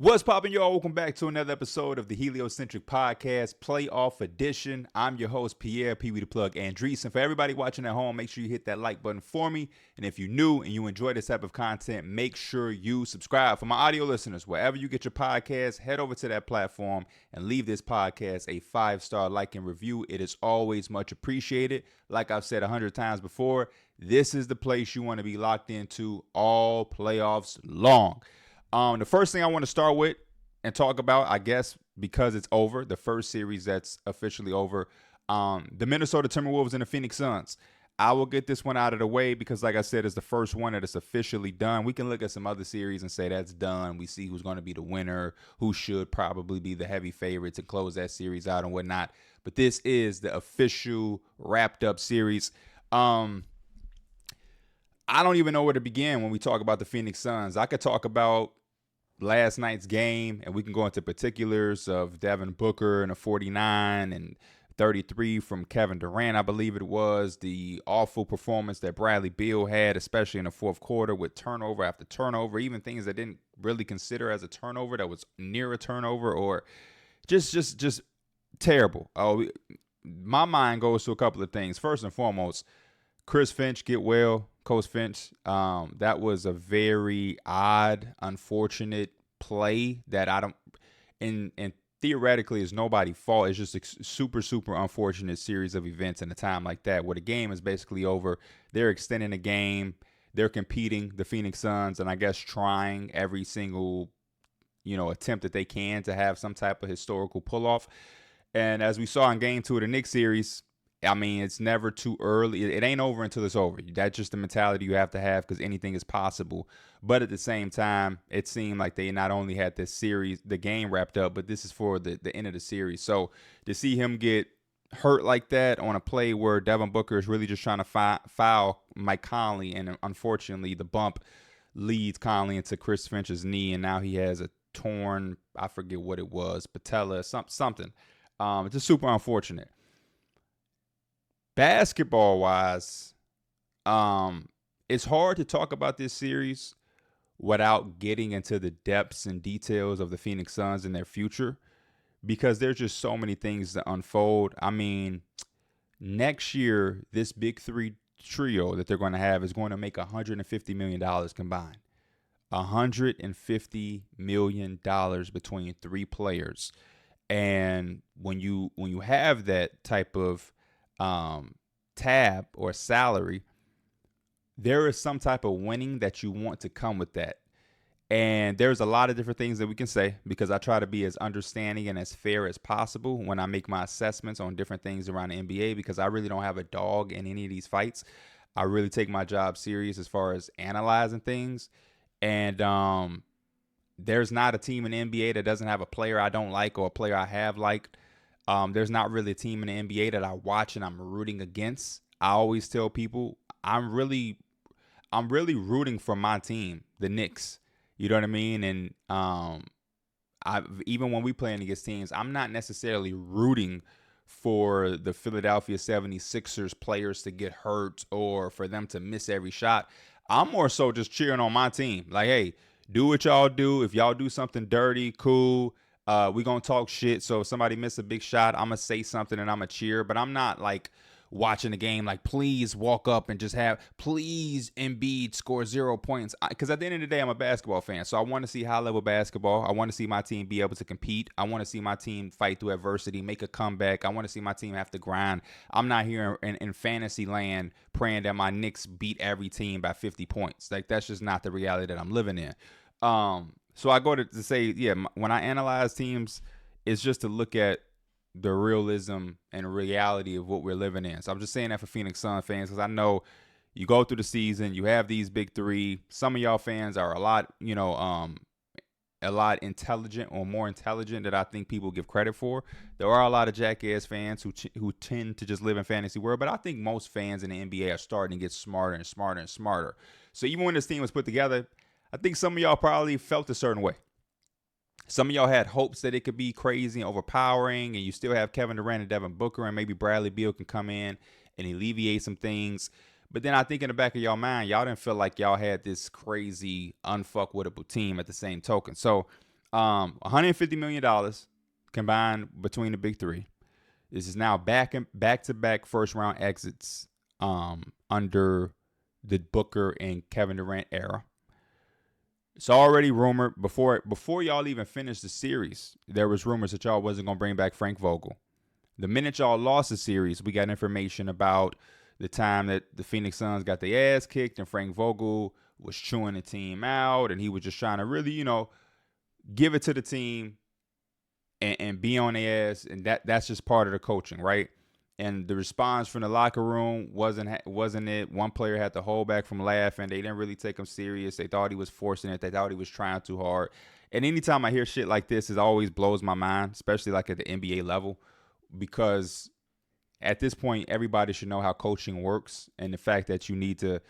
What's poppin', y'all? Welcome back to another episode of the Heliocentric Podcast, Playoff Edition. I'm your host, Pierre Pee Wee the Plug Andreessen. And for everybody watching at home, make sure you hit that like button for me. And if you're new and you enjoy this type of content, make sure you subscribe. For my audio listeners, wherever you get your podcast, head over to that platform and leave this podcast a 5-star like and review. It is always much appreciated. Like I've said 100 times before, this is the place you want to be locked into all playoffs long. The first thing I want to start with and talk about, I guess, because it's over, the first series that's officially over, the Minnesota Timberwolves and the Phoenix Suns. I will get this one out of the way because, like I said, it's the first one that is officially done. We can look at some other series and say that's done. We see who's going to be the winner, who should probably be the heavy favorites and close that series out and whatnot. But this is the official wrapped up series. I don't even know where to begin when we talk about the Phoenix Suns. I could talk about last night's game, and we can go into particulars of Devin Booker and a 49 and 33 from Kevin Durant, I believe it was. The awful performance that Bradley Beal had, especially in the fourth quarter with turnover after turnover, even things that didn't really consider as a turnover that was near a turnover, or just terrible. My mind goes to a couple of things. First and foremost, Chris Finch, get well. Coach Finch, that was a very odd, unfortunate play that I don't, and theoretically is nobody's fault. It's just a super unfortunate series of events in a time like that where the game is basically over. They're extending the game. They're competing, the Phoenix Suns, and I guess trying every single, attempt that they can to have some type of historical pull-off. And as we saw in Game 2 of the Knicks series, I mean, it's never too early. It ain't over until it's over. That's just the mentality you have to have because anything is possible. But at the same time, it seemed like they not only had this series, the game wrapped up, but this is for the end of the series. So to see him get hurt like that on a play where Devin Booker is really just trying to foul Mike Conley, and unfortunately the bump leads Conley into Chris Finch's knee, and now he has a torn, I forget what it was, patella, something. It's just super unfortunate. Basketball-wise, it's hard to talk about this series without getting into the depths and details of the Phoenix Suns and their future because there's just so many things to unfold. I mean, next year, this big three trio that they're going to have is going to make $150 million combined. $150 million between three players. And when you have that type of tab or salary, there is some type of winning that you want to come with that. And there's a lot of different things that we can say because I try to be as understanding and as fair as possible when I make my assessments on different things around the NBA because I really don't have a dog in any of these fights. I really take my job serious as far as analyzing things. And there's not a team in the NBA that doesn't have a player I don't like or a player I have liked. There's not really a team in the NBA that I watch and I'm rooting against. I always tell people I'm really rooting for my team, the Knicks. You know what I mean? And even when we playing against teams, I'm not necessarily rooting for the Philadelphia 76ers players to get hurt or for them to miss every shot. I'm more so just cheering on my team. Like, hey, do what y'all do. If y'all do something dirty, cool. We gonna talk shit. So if somebody miss a big shot, I'm gonna say something and I'm gonna cheer. But I'm not like watching the game like, please walk up and just please Embiid score 0 points. Because at the end of the day, I'm a basketball fan. So I want to see high level basketball. I want to see my team be able to compete. I want to see my team fight through adversity, make a comeback. I want to see my team have to grind. I'm not here in fantasy land praying that my Knicks beat every team by 50 points. Like that's just not the reality that I'm living in. So I go to say, yeah, when I analyze teams, it's just to look at the realism and reality of what we're living in. So I'm just saying that for Phoenix Suns fans because I know you go through the season, you have these big three. Some of y'all fans are a lot intelligent or more intelligent than I think people give credit for. There are a lot of jackass fans who tend to just live in fantasy world, but I think most fans in the NBA are starting to get smarter and smarter and smarter. So even when this team was put together, I think some of y'all probably felt a certain way. Some of y'all had hopes that it could be crazy and overpowering, and you still have Kevin Durant and Devin Booker, and maybe Bradley Beal can come in and alleviate some things. But then I think in the back of y'all mind, y'all didn't feel like y'all had this crazy, unfuckwittable team at the same token. So $150 million combined between the big three. This is now back-to-back first-round exits under the Booker and Kevin Durant era. It's already rumored before y'all even finished the series. There was rumors that y'all wasn't gonna bring back Frank Vogel. The minute y'all lost the series, we got information about the time that the Phoenix Suns got their ass kicked and Frank Vogel was chewing the team out, and he was just trying to really, give it to the team and be on their ass, and that's just part of the coaching, right? And the response from the locker room wasn't it. One player had to hold back from laughing. They didn't really take him serious. They thought he was forcing it. They thought he was trying too hard. And anytime I hear shit like this, it always blows my mind, especially like at the NBA level, because at this point, everybody should know how coaching works and the fact that you need to,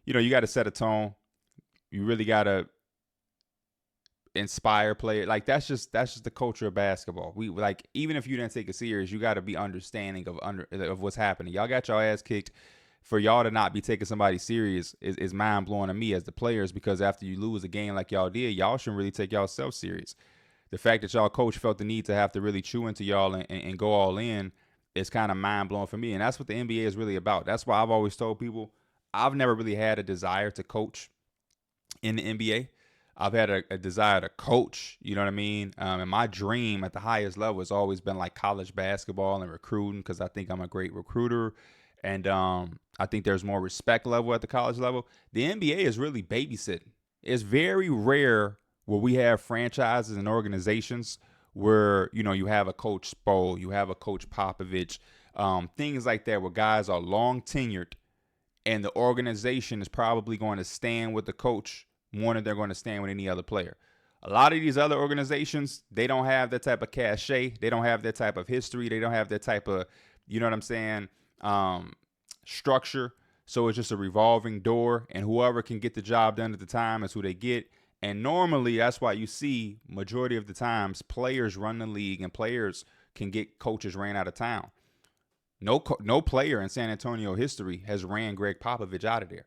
you got to set a tone. You really got to inspire players. Like that's just the culture of basketball. We like, even if you didn't take it serious, you got to be understanding of what's happening. Y'all got your ass kicked. For y'all to not be taking somebody serious is mind blowing to me as the players, because after you lose a game like y'all did, y'all shouldn't really take yourself serious. The fact that y'all coach felt the need to have to really chew into y'all and go all in is kind of mind blowing for me. And that's what the NBA is really about. That's why I've always told people I've never really had a desire to coach in the NBA. I've had a desire to coach, you know what I mean? And my dream at the highest level has always been like college basketball and recruiting, because I think I'm a great recruiter. And I think there's more respect level at the college level. The NBA is really babysitting. It's very rare where we have franchises and organizations where, you have a Coach Spo, you have a Coach Popovich, things like that, where guys are long tenured and the organization is probably going to stand with the coach more than they're going to stand with any other player. A lot of these other organizations, they don't have that type of cachet. They don't have that type of history. They don't have that type of, you know what I'm saying, structure. So it's just a revolving door, and whoever can get the job done at the time is who they get. And normally that's why you see majority of the times players run the league and players can get coaches ran out of town. No player in San Antonio history has ran Greg Popovich out of there.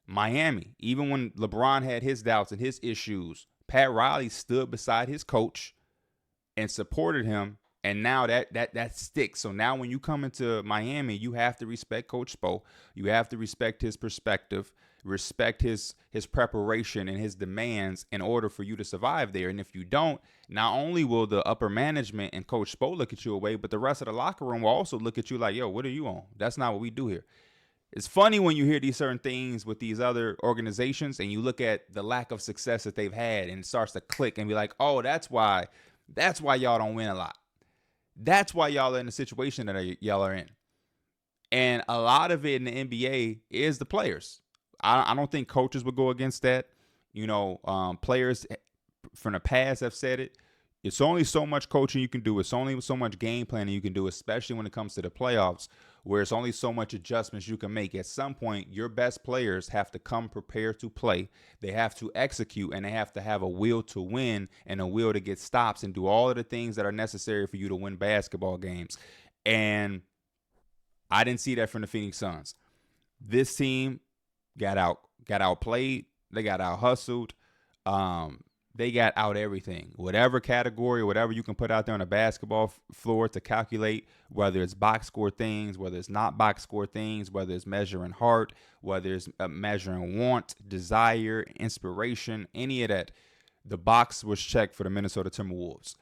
Miami, even when LeBron had his doubts and his issues, Pat Riley stood beside his coach and supported him. And now that sticks. So now when you come into Miami, you have to respect Coach Spo. You have to respect his perspective, respect his preparation and his demands in order for you to survive there. And if you don't, not only will the upper management and Coach Spo look at you away, but the rest of the locker room will also look at you like, yo, what are you on? That's not what we do here. It's funny when you hear these certain things with these other organizations and you look at the lack of success that they've had, and it starts to click and be like, oh, that's why y'all don't win a lot. That's why y'all are in the situation that y'all are in. And a lot of it in the NBA is the players. I don't think coaches would go against that. Players from the past have said it. It's only so much coaching you can do. It's only so much game planning you can do, especially when it comes to the playoffs, where it's only so much adjustments you can make. At some point, your best players have to come prepared to play. They have to execute, and they have to have a will to win and a will to get stops and do all of the things that are necessary for you to win basketball games. And I didn't see that from the Phoenix Suns. This team got outplayed. They got out hustled. They got out everything. Whatever category, whatever you can put out there on a basketball floor to calculate, whether it's box score things, whether it's not box score things, whether it's measuring heart, whether it's measuring want, desire, inspiration, any of that, the box was checked for the Minnesota Timberwolves.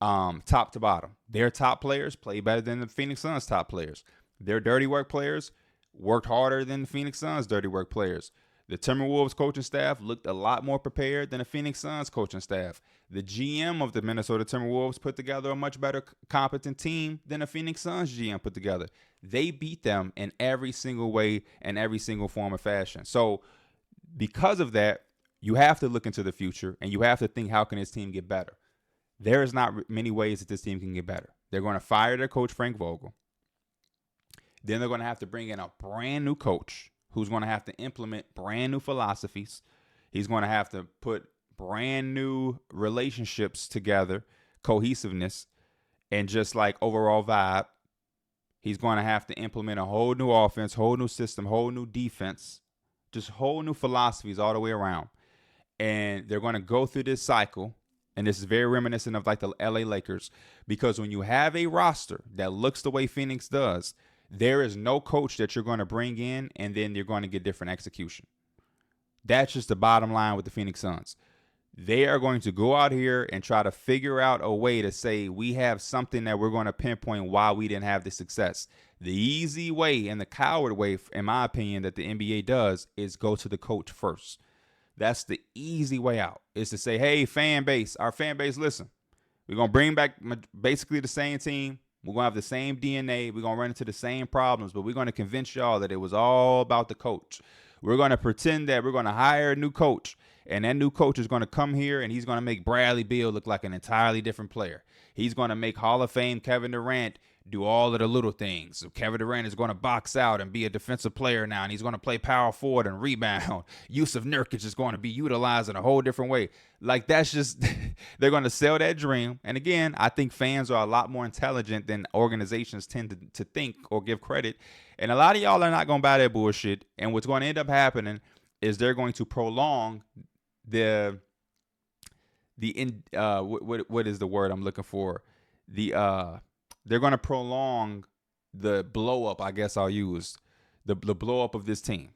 Top to bottom. Their top players play better than the Phoenix Suns' top players. Their dirty work players worked harder than the Phoenix Suns' dirty work players. The Timberwolves coaching staff looked a lot more prepared than the Phoenix Suns coaching staff. The GM of the Minnesota Timberwolves put together a much better competent team than the Phoenix Suns GM put together. They beat them in every single way and every single form of fashion. So because of that, you have to look into the future and you have to think, how can this team get better? There is not many ways that this team can get better. They're going to fire their coach, Frank Vogel. Then they're going to have to bring in a brand new coach who's going to have to implement brand new philosophies. He's going to have to put brand new relationships together, cohesiveness, and just like overall vibe. He's going to have to implement a whole new offense, whole new system, whole new defense, just whole new philosophies all the way around. And they're going to go through this cycle And this is very reminiscent of like the LA Lakers, because when you have a roster that looks the way Phoenix does, there is no coach that you're going to bring in and then you're going to get different execution. That's just the bottom line with the Phoenix Suns. They are going to go out here and try to figure out a way to say we have something that we're going to pinpoint why we didn't have the success. The easy way and the coward way, in my opinion, that the NBA does is go to the coach first. That's the easy way out, is to say, hey, our fan base, listen, we're going to bring back basically the same team. We're going to have the same DNA. We're going to run into the same problems, but we're going to convince y'all that it was all about the coach. We're going to pretend that we're going to hire a new coach, and that new coach is going to come here and he's going to make Bradley Beal look like an entirely different player. He's going to make Hall of Fame Kevin Durant do all of the little things. So Kevin Durant is going to box out and be a defensive player now, and he's going to play power forward and rebound. Yusuf Nurkic is going to be utilized in a whole different way. Like, that's just, they're going to sell that dream. And again, I think fans are a lot more intelligent than organizations tend to think or give credit. And a lot of y'all are not going to buy that bullshit. And what's going to end up happening is they're going to prolong what is the word I'm looking for? They're going to prolong the blow up, I guess I'll use, the blow up of this team.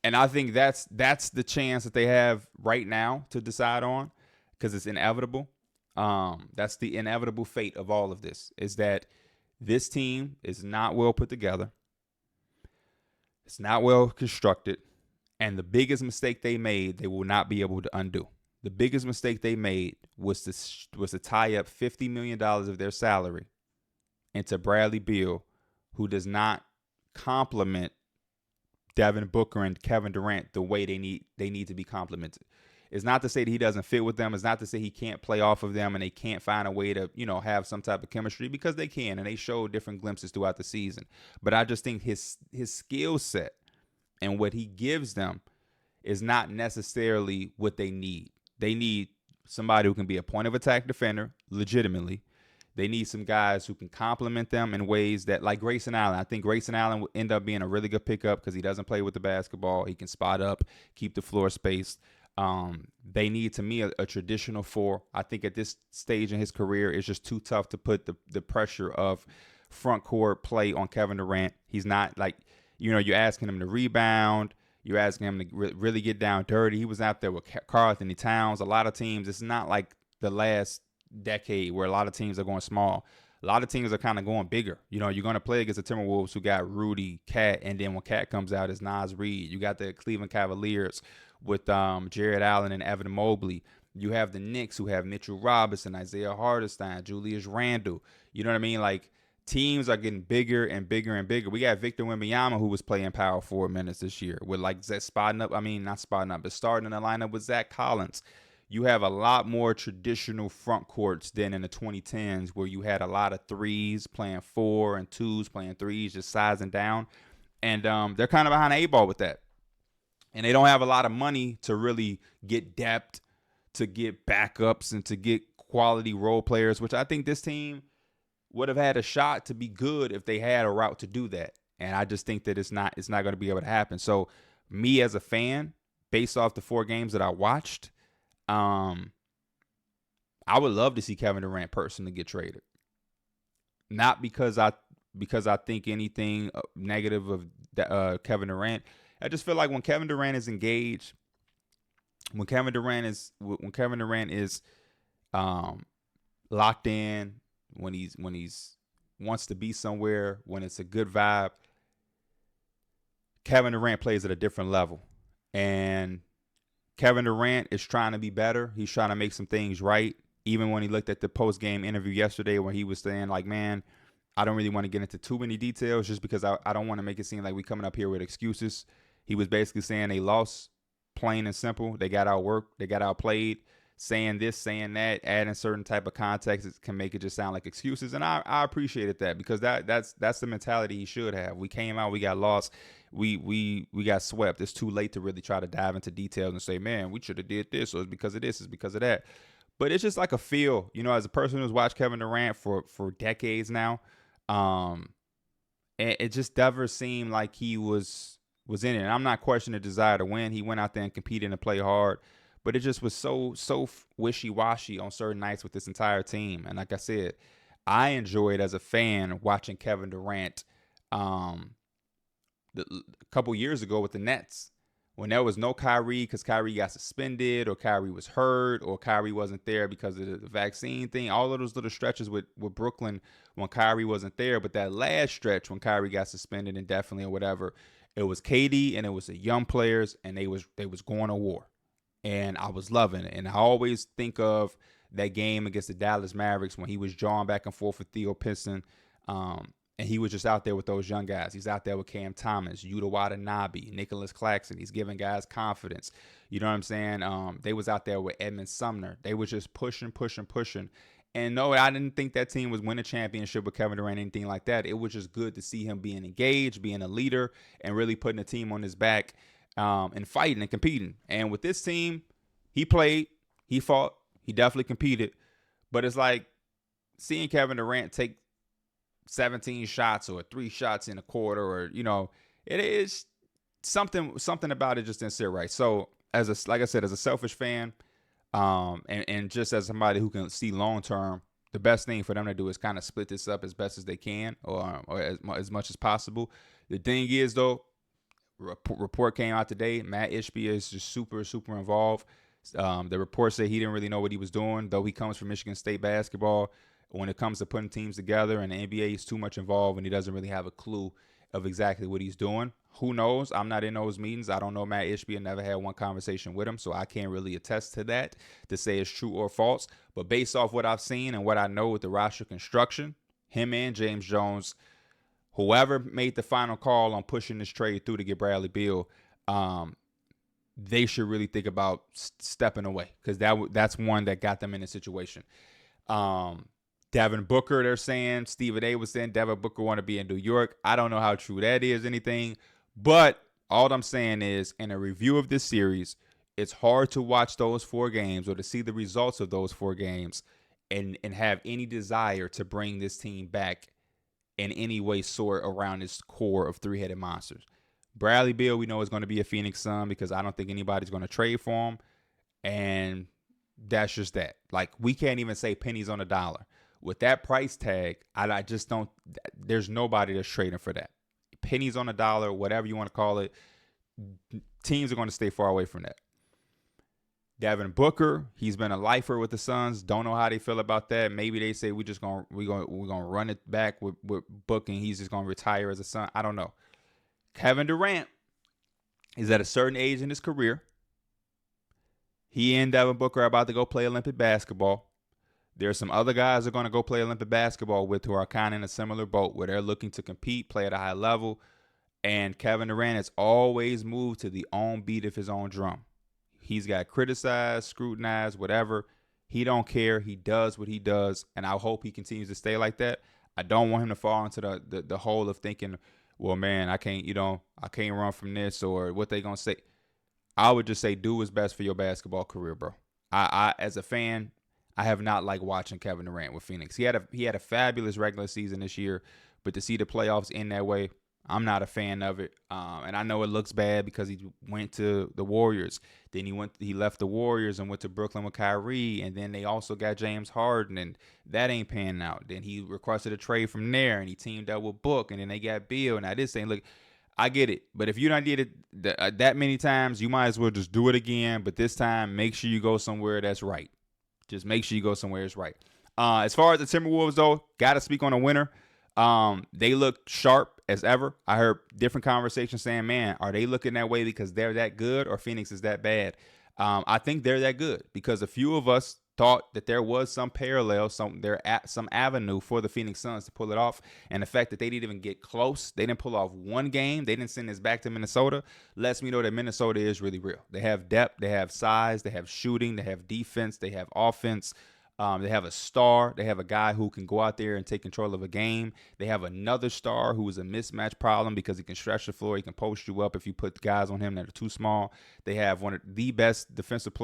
And I think that's the chance that they have right now to decide on, because it's inevitable. That's the inevitable fate of all of this, is that this team is not well put together. It's not well constructed. And the biggest mistake they made, they will not be able to undo. The biggest mistake they made was to tie up $50 million of their salary into Bradley Beal, who does not complement Devin Booker and Kevin Durant the way they need to be complimented. It's not to say that he doesn't fit with them. It's not to say he can't play off of them and they can't find a way to, have some type of chemistry, because they can, and they show different glimpses throughout the season. But I just think his skill set and what he gives them is not necessarily what they need. They need somebody who can be a point of attack defender legitimately. They need some guys who can complement them in ways that, like Grayson Allen. I think Grayson Allen will end up being a really good pickup because he doesn't play with the basketball. He can spot up, keep the floor spaced. They need, to me, a traditional four. I think at this stage in his career, it's just too tough to put the pressure of front court play on Kevin Durant. He's not like, you're asking him to rebound. You're asking him to really get down dirty. He was out there with Karl Anthony Towns. A lot of teams, it's not like the last decade where a lot of teams are going small. A lot of teams are kind of going bigger. You're going to play against the Timberwolves, who got Rudy, Cat, and then when Cat comes out, it's Naz Reid. You got the Cleveland Cavaliers with Jared Allen and Evan Mobley. You have the Knicks, who have Mitchell Robinson, Isaiah Hartenstein, Julius Randle. You know what I mean? Like, teams are getting bigger and bigger and bigger. We got Victor Wembanyama, who was playing power forward minutes this year with starting in the lineup with Zach Collins. You have a lot more traditional front courts than in the 2010s, where you had a lot of threes playing 4 and 2s playing 3s, just sizing down. And they're kind of behind the 8 ball with that. And they don't have a lot of money to really get depth, to get backups, and to get quality role players, which I think this team would have had a shot to be good if they had a route to do that. And I just think that it's not going to be able to happen. So me as a fan, based off the 4 games that I watched, I would love to see Kevin Durant personally get traded. Not because I think anything negative of Kevin Durant. I just feel like when Kevin Durant is engaged, when Kevin Durant is locked in, when he's wants to be somewhere, when it's a good vibe, Kevin Durant plays at a different level. And Kevin Durant is trying to be better. He's trying to make some things right. Even when he looked at the post-game interview yesterday, where he was saying, like, man, I don't really want to get into too many details just because I don't want to make it seem like we coming up here with excuses. He was basically saying they lost, plain and simple. They got outworked. They got outplayed. Saying this, saying that, adding certain type of context, it can make it just sound like excuses. And I appreciated that, because that's the mentality he should have. We came out, we got lost, we got swept. It's too late to really try to dive into details and say, man, we should have did this, or it's because of this, it's because of that. But it's just like a feel, as a person who's watched Kevin Durant for decades now, it just never seemed like he was in it. And I'm not questioning the desire to win. He went out there and competed and played hard. but it just was so wishy-washy on certain nights with this entire team. And like I said, I enjoyed as a fan watching Kevin Durant a couple years ago with the Nets when there was no Kyrie because Kyrie got suspended or Kyrie was hurt or Kyrie wasn't there because of the vaccine thing. All of those little stretches with Brooklyn when Kyrie wasn't there. But that last stretch when Kyrie got suspended indefinitely or whatever, it was KD and it was the young players and they was going to war. And I was loving it. And I always think of that game against the Dallas Mavericks when he was drawing back and forth with Theo Pinson. And he was just out there with those young guys. He's out there with Cam Thomas, Yuta Watanabe, Nicholas Claxton. He's giving guys confidence. You know what I'm saying? They was out there with Edmund Sumner. They was just pushing. And no, I didn't think that team was winning a championship with Kevin Durant, anything like that. It was just good to see him being engaged, being a leader, and really putting a team on his back and fighting and competing. And with this team, he played, he fought, he definitely competed. But it's like seeing Kevin Durant take 17 shots or 3 shots in a quarter, or it is something about it just didn't sit right. So like I said, as a selfish fan, and just as somebody who can see long term, the best thing for them to do is kind of split this up as best as they can, or as much as possible. The thing is though, report came out today, Matt Ishbia is just super involved. The report said he didn't really know what he was doing, though he comes from Michigan State basketball. When it comes to putting teams together, and the NBA is too much involved and he doesn't really have a clue of exactly what he's doing. Who knows? I'm not in those meetings. I don't know Matt Ishbia, never had one conversation with him, so I can't really attest to that to say it's true or false. But based off what I've seen and what I know with the roster construction, him and James Jones, whoever made the final call on pushing this trade through to get Bradley Beal, they should really think about stepping away, because that's one that got them in a situation. Devin Booker, they're saying, Stephen A was saying Devin Booker want to be in New York. I don't know how true that is, anything. But all I'm saying is, in a review of this series, it's hard to watch those 4 games or to see the results of those 4 games and have any desire to bring this team back in any way sort around this core of 3-headed monsters. Bradley Beal, we know, is going to be a Phoenix Sun because I don't think anybody's going to trade for him. And that's just that. Like, we can't even say pennies on a dollar. With that price tag, I just don't. There's nobody that's trading for that. Pennies on a dollar, whatever you want to call it. Teams are going to stay far away from that. Devin Booker, he's been a lifer with the Suns. Don't know how they feel about that. Maybe they say we're gonna run it back with Book and he's just gonna retire as a Sun. I don't know. Kevin Durant is at a certain age in his career. He and Devin Booker are about to go play Olympic basketball. There are some other guys that are going to go play Olympic basketball with who are kind of in a similar boat where they're looking to compete, play at a high level. And Kevin Durant has always moved to the own beat of his own drum. He's got criticized, scrutinized, whatever. He don't care. He does what he does. And I hope he continues to stay like that. I don't want him to fall into the hole of thinking, well, man, I can't run from this, or what they going to say. I would just say do what's best for your basketball career, bro. I as a fan, I have not liked watching Kevin Durant with Phoenix. He had a fabulous regular season this year, but to see the playoffs end that way, I'm not a fan of it. And I know it looks bad because he went to the Warriors. Then he left the Warriors and went to Brooklyn with Kyrie, and then they also got James Harden, and that ain't panning out. Then he requested a trade from there, and he teamed up with Book, and then they got Beal. Now this ain't look. I get it, but if you done did it that many times, you might as well just do it again. But this time, make sure you go somewhere that's right. Just make sure you go somewhere that's right. As far as the Timberwolves, though, got to speak on a winner. They look sharp as ever. I heard different conversations saying, man, are they looking that way because they're that good or Phoenix is that bad? I think they're that good because a few of us thought that there was some parallel, some avenue for the Phoenix Suns to pull it off. And the fact that they didn't even get close, they didn't pull off one game, they didn't send this back to Minnesota, lets me know that Minnesota is really real. They have depth, they have size, they have shooting, they have defense, they have offense. They have a star. They have a guy who can go out there and take control of a game. They have another star who is a mismatch problem because he can stretch the floor. He can post you up if you put guys on him that are too small. They have one of the best defensive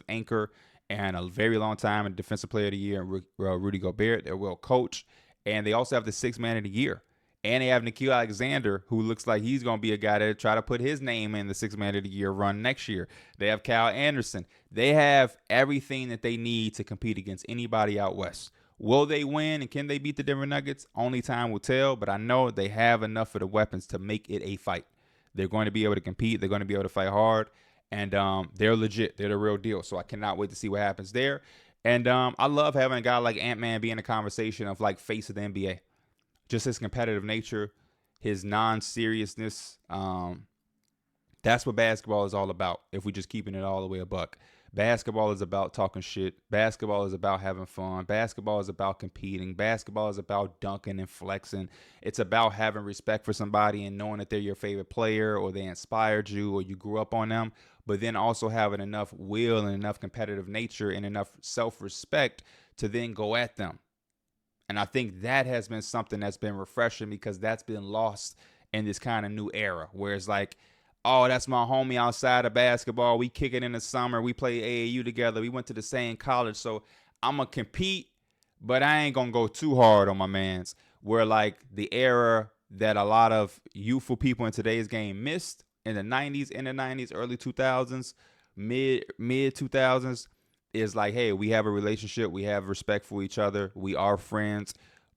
anchor, and a very long time and defensive player of the year, Rudy Gobert. They're well coached. And they also have the 6th man of the year. And they have Nikhil Alexander, who looks like he's going to be a guy to try to put his name in the Sixth Man of the Year run next year. They have Kyle Anderson. They have everything that they need to compete against anybody out west. Will they win and can they beat the Denver Nuggets? Only time will tell, but I know they have enough of the weapons to make it a fight. They're going to be able to compete. They're going to be able to fight hard, and they're legit. They're the real deal, so I cannot wait to see what happens there. And I love having a guy like Ant-Man be in a conversation of like face of the NBA. Just his competitive nature, his non-seriousness. That's what basketball is all about, if we just keeping it all the way a buck. Basketball is about talking shit. Basketball is about having fun. Basketball is about competing. Basketball is about dunking and flexing. It's about having respect for somebody and knowing that they're your favorite player or they inspired you or you grew up on them, but then also having enough will and enough competitive nature and enough self-respect to then go at them. And I think that has been something that's been refreshing because that's been lost in this kind of new era where it's like, oh, that's my homie outside of basketball. We kick it in the summer. We play AAU together. We went to the same college. So I'm going to compete, but I ain't going to go too hard on my mans. Where like the era that a lot of youthful people in today's game missed in the 90s, early 2000s, mid 2000s is like, hey, we have a relationship. We have respect for each other. We are friends,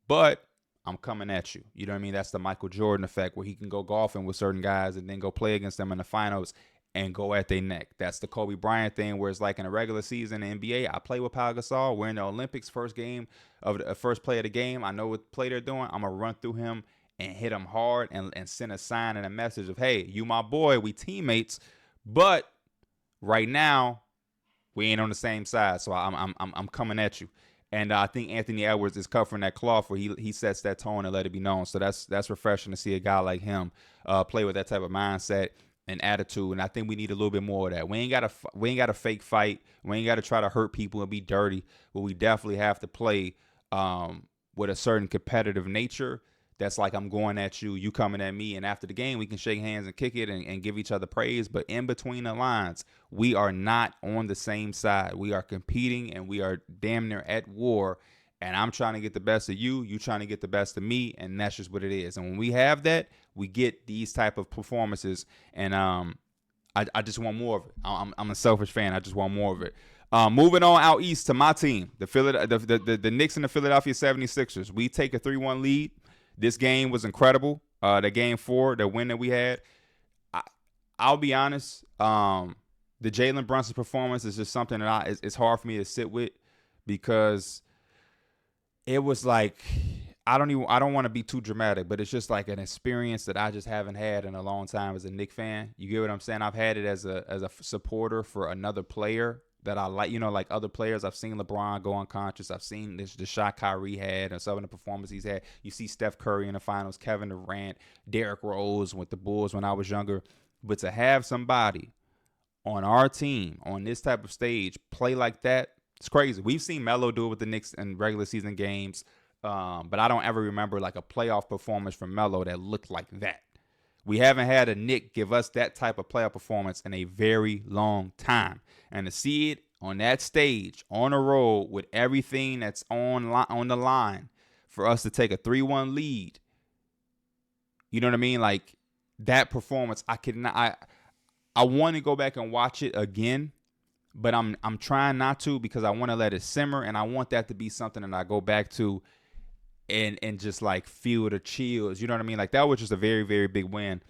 but I'm coming at you. You know what I mean? That's the Michael Jordan effect where he can go golfing with certain guys and then go play against them in the finals and go at their neck. That's the Kobe Bryant thing where it's like in a regular season in the NBA, I play with Pau Gasol. We're in the Olympics, first play of the game. I know what play they're doing. I'm going to run through him and hit him hard and send a sign and a message of, hey, you my boy, we teammates, but right now we ain't on the same side. So I'm coming at you. And I think Anthony Edwards is covering that cloth where he sets that tone and let it be known. So that's refreshing to see a guy like him play with that type of mindset and attitude. And I think we need a little bit more of that. We ain't got to fake fight. We ain't got to try to hurt people and be dirty. But we definitely have to play with a certain competitive nature. That's like, I'm going at you, you coming at me. And after the game, we can shake hands and kick it and give each other praise. But in between the lines, we are not on the same side. We are competing and we are damn near at war. And I'm trying to get the best of you. You trying to get the best of me. And that's just what it is. And when we have that, we get these type of performances. And I just want more of it. I'm a selfish fan. I just want more of it. Moving on out east to my team, the Knicks and the Philadelphia 76ers. We take a 3-1 lead. This game was incredible. The game 4, the win that we had. I'll be honest. The Jalen Brunson performance is just something that it's hard for me to sit with because it was like, I don't want to be too dramatic, but it's just like an experience that I just haven't had in a long time as a Knicks fan. You get what I'm saying? I've had it as a supporter for another player that I like, like other players. I've seen LeBron go unconscious. I've seen the shot Kyrie had and some of the performances he's had. You see Steph Curry in the finals, Kevin Durant, Derrick Rose with the Bulls when I was younger. But to have somebody on our team on this type of stage play like that, it's crazy. We've seen Melo do it with the Knicks in regular season games, but I don't ever remember like a playoff performance from Melo that looked like that. We haven't had a Knick give us that type of playoff performance in a very long time. And to see it on that stage, on the road, with everything that's on the line for us to take a 3-1 lead, you know what I mean? Like, that performance, I want to go back and watch it again, but I'm trying not to because I want to let it simmer, and I want that to be something that I go back to and just like feel the chills. You know what I mean? Like, that was just a very, very big win.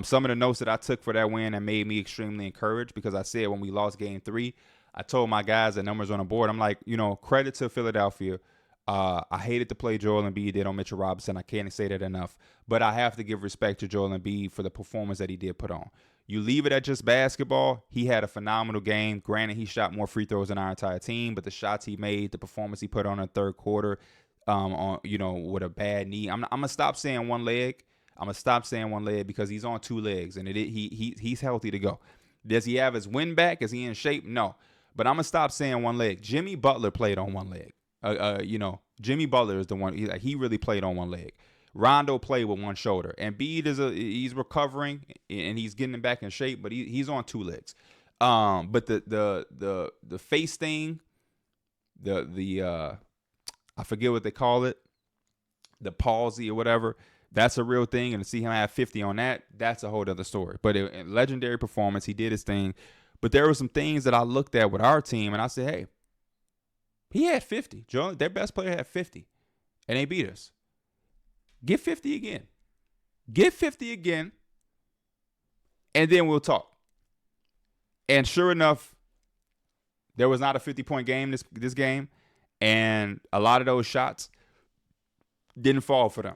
Some of the notes that I took for that win that made me extremely encouraged, because I said when we lost game 3, I told my guys the numbers on the board. I'm like, credit to Philadelphia. I hated the play Joel Embiid did on Mitchell Robinson. I can't say that enough. But I have to give respect to Joel Embiid for the performance that he did put on. You leave it at just basketball, he had a phenomenal game. Granted, he shot more free throws than our entire team, but the shots he made, the performance he put on in the third quarter, with a bad knee. I'm gonna stop saying one leg. I'm gonna stop saying one leg because he's on 2 legs and he's healthy to go. Does he have his wind back? Is he in shape? No. But I'm gonna stop saying one leg. Jimmy Butler played on one leg. Jimmy Butler is the one. He really played on one leg. Rondo played with one shoulder. And Embiid he's recovering and he's getting back in shape, but he's on 2 legs. But the face thing, I forget what they call it, the palsy or whatever. That's a real thing. And to see him have 50 on that, that's a whole other story. But legendary performance. He did his thing. But there were some things that I looked at with our team, and I said, hey, he had 50. Their best player had 50, and they beat us. Get 50 again. Get 50 again, and then we'll talk. And sure enough, there was not a 50-point game this game, and a lot of those shots didn't fall for them.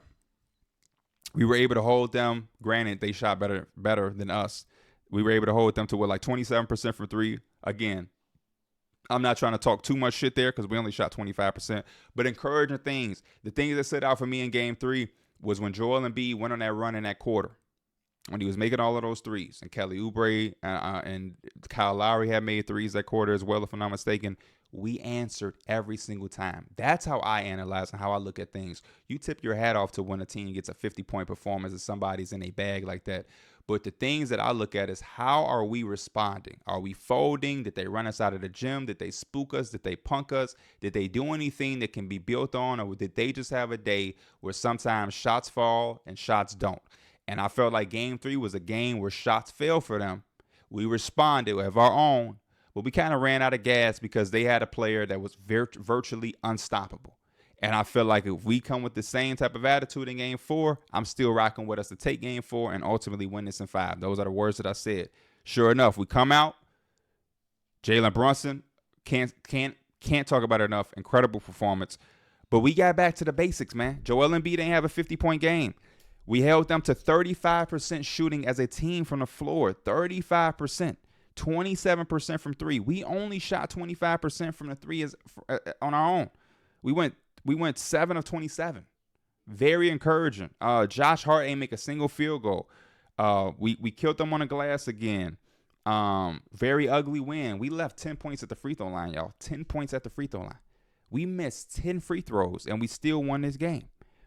We were able to hold them. Granted, they shot better than us. We were able to hold them to like 27% from three. Again, I'm not trying to talk too much shit there because we only shot 25%. But encouraging things. The things that stood out for me in game 3 was when Joel Embiid went on that run in that quarter. When he was making all of those threes. And Kelly Oubre and Kyle Lowry had made threes that quarter as well, if I'm not mistaken. We answered every single time. That's how I analyze and how I look at things. You tip your hat off to when a team gets a 50-point performance and somebody's in a bag like that. But the things that I look at is how are we responding? Are we folding? Did they run us out of the gym? Did they spook us? Did they punk us? Did they do anything that can be built on? Or did they just have a day where sometimes shots fall and shots don't? And I felt like game 3 was a game where shots fell for them. We responded of our own, but we kind of ran out of gas because they had a player that was virtually unstoppable. And I feel like if we come with the same type of attitude in game 4, I'm still rocking with us to take game 4 and ultimately win this in 5. Those are the words that I said. Sure enough, we come out. Jalen Brunson, can't talk about it enough. Incredible performance. But we got back to the basics, man. Joel Embiid didn't have a 50-point game. We held them to 35% shooting as a team from the floor. 35%. 27% from 3. We only shot 25% from the 3 on our own. We went 7 of 27. Very encouraging. Josh Hart ain't make a single field goal. We killed them on the glass again. Very ugly win. We left 10 points at the free throw line, y'all. 10 points at the free throw line. We missed 10 free throws, and we still won this game.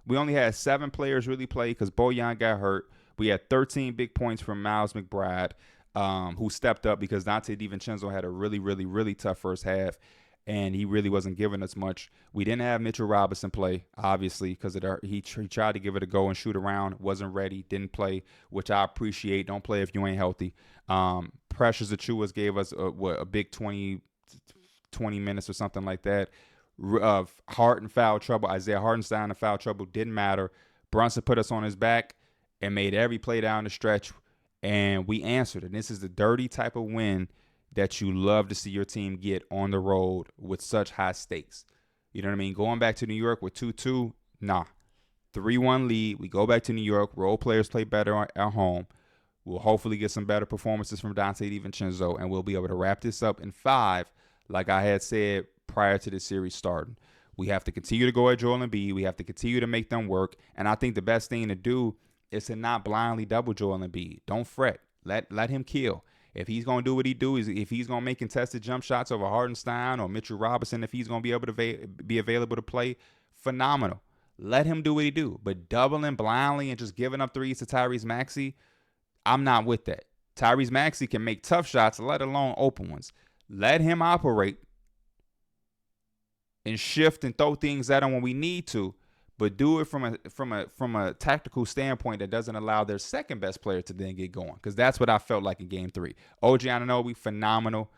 We only had 7 players really play because Bojan got hurt. We had 13 big points from Miles McBride, who stepped up because Donte DiVincenzo had a really, really, really tough first half, and he really wasn't giving us much. We didn't have Mitchell Robinson play, obviously, because he tried to give it a go and shoot around, wasn't ready, didn't play, which I appreciate. Don't play if you ain't healthy. Precious Achiuwa gave us a big 20 minutes or something like that. Hart in foul trouble. Isaiah Hartenstein in foul trouble. Didn't matter. Brunson put us on his back and made every play down the stretch, and we answered. And this is the dirty type of win that you love to see your team get on the road with such high stakes. You know what I mean? Going back to New York with 2-2, nah. 3-1 lead. We go back to New York. Role players play better at home. We'll hopefully get some better performances from Donte DiVincenzo, and we'll be able to wrap this up in 5, like I had said prior to the series starting. We have to continue to go at Joel Embiid. We have to continue to make them work. And I think the best thing to do is to not blindly double Joel Embiid. Don't fret. Let him kill. If he's going to do what he do, if he's going to make contested jump shots over Hartenstein or Mitchell Robinson, if he's going to be able to be available to play, phenomenal. Let him do what he do. But doubling blindly and just giving up threes to Tyrese Maxey, I'm not with that. Tyrese Maxey can make tough shots, let alone open ones. Let him operate and shift and throw things at them when we need to, but do it from a tactical standpoint that doesn't allow their second best player to then get going. Because that's what I felt like in game 3. OG Anunoby, phenomenal.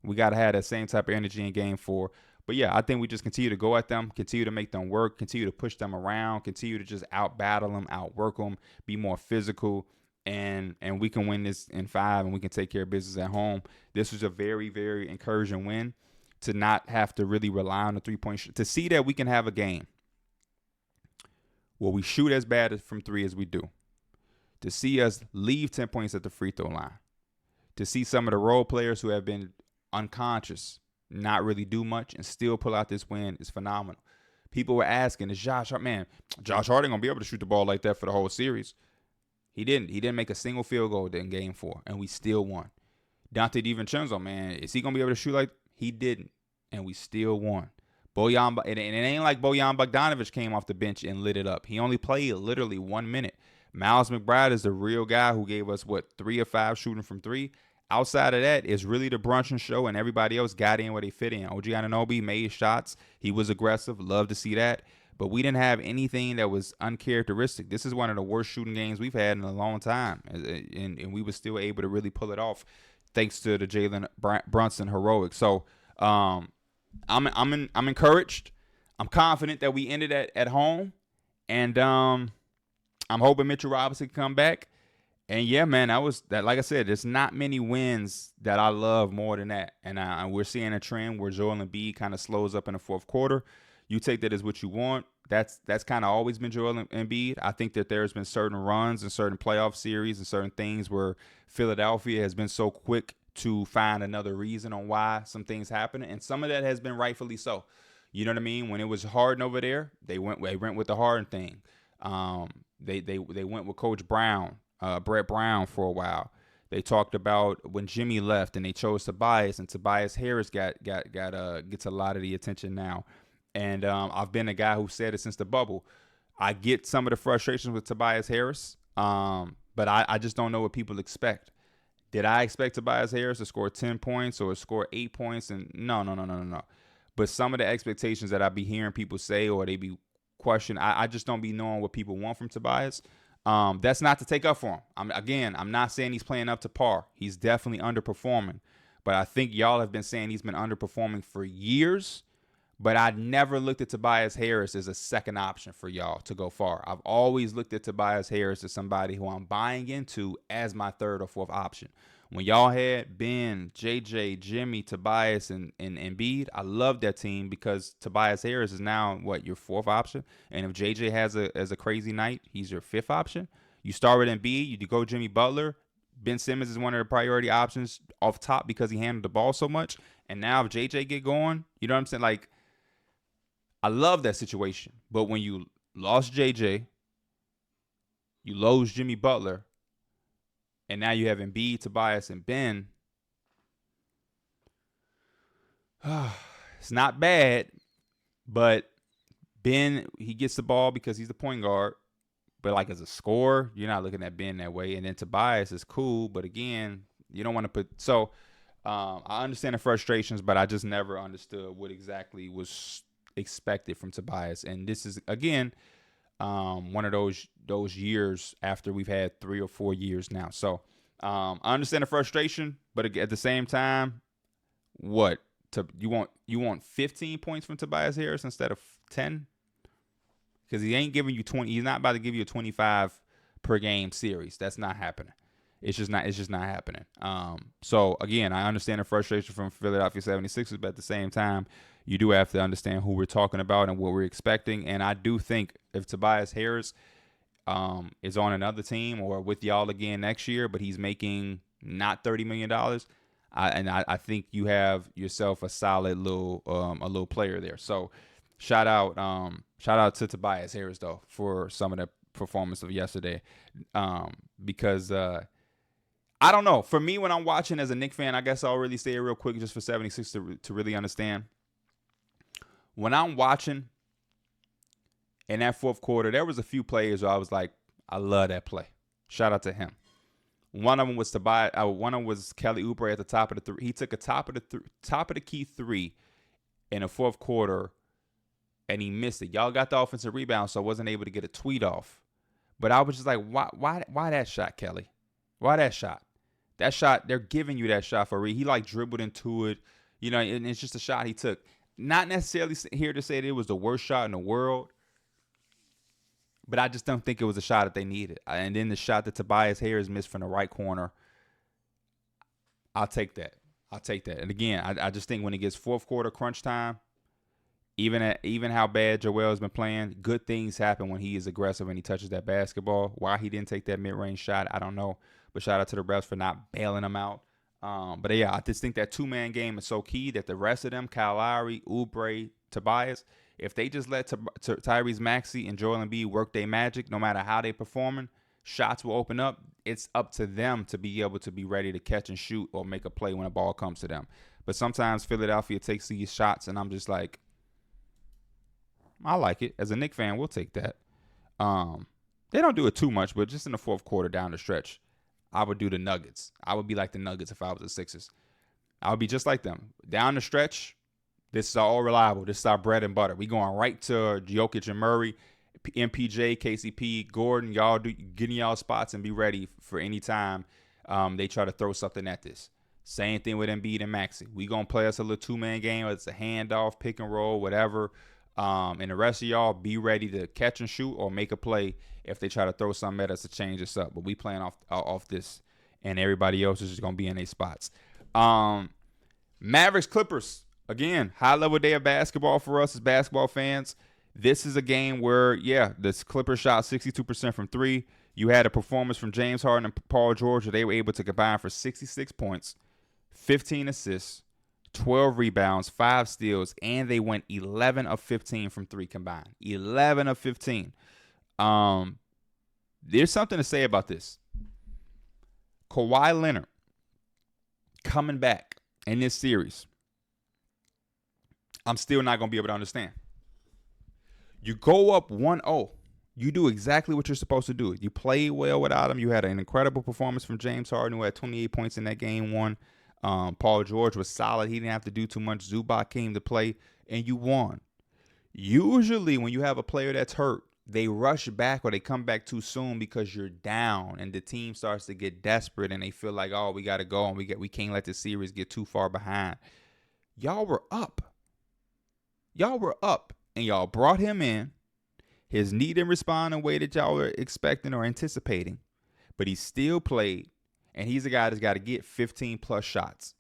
We got to have that same type of energy in game 4. But yeah, I think we just continue to go at them, continue to make them work, continue to push them around, continue to just out-battle them, outwork them, be more physical, and we can win this in 5, and we can take care of business at home. This was a very, very encouraging win to not have to really rely on the three-point shot, to see that we can have a game where we shoot as bad from 3 as we do, to see us leave 10 points at the free throw line, to see some of the role players who have been unconscious not really do much and still pull out this win is phenomenal. People were asking, is Josh Hart going to be able to shoot the ball like that for the whole series? He didn't. He didn't make a single field goal in game 4, and we still won. Donte DiVincenzo, man, is he going to be able to shoot like he didn't, and we still won. And it ain't like Bojan Bogdanovic came off the bench and lit it up. He only played literally 1 minute. Miles McBride is the real guy who gave us, 3 of 5 shooting from 3. Outside of that, it's really the Brunson show, and everybody else got in where they fit in. OG Anunoby made shots. He was aggressive. Love to see that. but we didn't have anything that was uncharacteristic. This is one of the worst shooting games we've had in a long time, and we were still able to really pull it off thanks to the Jalen Brunson heroics. So I'm encouraged. I'm confident that we ended at home, and I'm hoping Mitchell Robinson can come back. And yeah, man, that. Like I said, there's not many wins that I love more than that. And we're seeing a trend where Joel Embiid kind of slows up in the fourth quarter. You take that as what you want. That's kind of always been Joel Embiid. I think that there's been certain runs and certain playoff series and certain things where Philadelphia has been so quick to find another reason on why some things happen, and some of that has been rightfully so. You know what I mean? When it was Harden over there, they went with the Harden thing. They went with Coach Brown. Brett Brown for a while. They talked about when Jimmy left and they chose Tobias, and Tobias Harris gets a lot of the attention now. And I've been a guy who said it since the bubble. I get some of the frustrations with Tobias Harris, but I just don't know what people expect. Did I expect Tobias Harris to score 10 points or score 8 points? And no. But some of the expectations that I be hearing people say or they be questioned, I just don't be knowing what people want from Tobias. That's not to take up for him. I'm not saying he's playing up to par. He's definitely underperforming. But I think y'all have been saying he's been underperforming for years. But I never looked at Tobias Harris as a second option for y'all to go far. I've always looked at Tobias Harris as somebody who I'm buying into as my third or fourth option. When y'all had Ben, JJ, Jimmy, Tobias, and Embiid, I love that team because Tobias Harris is now, your fourth option? And if JJ has a crazy night, he's your fifth option. You start with Embiid, you go Jimmy Butler. Ben Simmons is one of the priority options off top because he handled the ball so much. And now if JJ get going, you know what I'm saying? Like, I love that situation. But when you lost JJ, you lose Jimmy Butler, and now you have Embiid, Tobias, and Ben. It's not bad, but Ben, he gets the ball because he's the point guard. But like as a scorer, you're not looking at Ben that way. And then Tobias is cool, but again, you don't want to put. So I understand the frustrations, but I just never understood what exactly was expected from Tobias. And this is again one of those years after we've had 3 or 4 years now. So I understand the frustration, but at the same time, you want 15 points from Tobias Harris instead of 10? Because he ain't giving you 20. He's not about to give you a 25 per game series. That's not happening. It's just not happening. So again, I understand the frustration from Philadelphia 76ers, but at the same time, you do have to understand who we're talking about and what we're expecting. And I do think if Tobias Harris is on another team or with y'all again next year, but he's making not $30 million, I think you have yourself a solid little player there. So shout out to Tobias Harris though for some of the performance of yesterday, because I don't know. For me, when I'm watching as a Knicks fan, I guess I'll really say it real quick just for 76 to really understand. When I'm watching in that fourth quarter, there was a few players where I was like, I love that play. Shout out to him. One of them was one of them was Kelly Oubre at the top of the three. He took a top of the key three in the fourth quarter, and he missed it. Y'all got the offensive rebound, so I wasn't able to get a tweet off. But I was just like, why that shot, Kelly? Why that shot? That shot, they're giving you that shot for a reason. He like dribbled into it, and it's just a shot he took. Not necessarily here to say that it was the worst shot in the world, but I just don't think it was a shot that they needed. And then the shot that Tobias Harris missed from the right corner, I'll take that. And again, I just think when it gets fourth quarter crunch time, even how bad Joel has been playing, good things happen when he is aggressive and he touches that basketball. Why he didn't take that mid-range shot, I don't know. But shout out to the refs for not bailing him out. But yeah, I just think that two-man game is so key that the rest of them, Kyle Lowry, Oubre, Tobias, if they just let Tyrese Maxey and Joel Embiid work their magic, no matter how they performing, shots will open up. It's up to them to be able to be ready to catch and shoot or make a play when a ball comes to them. But sometimes Philadelphia takes these shots, and I'm just like, I like it. As a Knicks fan, we'll take that. They don't do it too much, but just in the fourth quarter down the stretch, I would do the Nuggets. I would be like the Nuggets if I was the Sixers. I would be just like them. Down the stretch, This is all reliable. This is our bread and butter. We going right to Jokic and Murray, MPJ, KCP, Gordon. Y'all getting y'all spots and be ready for any time they try to throw something at this. Same thing with Embiid and Maxey. We gonna play us a little 2-man game. It's a handoff, pick and roll, whatever. And the rest of y'all be ready to catch and shoot or make a play if they try to throw something at us to change us up. But we playing off this, and everybody else is just gonna be in their spots. Mavericks Clippers. Again, high level day of basketball for us as basketball fans. This is a game where, the Clippers shot 62% from three. You had a performance from James Harden and Paul George where they were able to combine for 66 points, 15 assists, 12 rebounds, 5 steals, and they went 11 of 15 from three combined. 11 of 15. There's something to say about this. Kawhi Leonard coming back in this series. I'm still not going to be able to understand. You go up 1-0. You do exactly what you're supposed to do. You played well without him. You had an incredible performance from James Harden, who had 28 points in that game one. Paul George was solid. He didn't have to do too much. Zubac came to play, and you won. Usually when you have a player that's hurt, they rush back or they come back too soon because you're down, and the team starts to get desperate, and they feel like, oh, we got to go, and we can't let the series get too far behind. Y'all were up. And y'all brought him in. His knee didn't respond in a way that y'all were expecting or anticipating, but he still played, and he's a guy that's got to get 15-plus shots.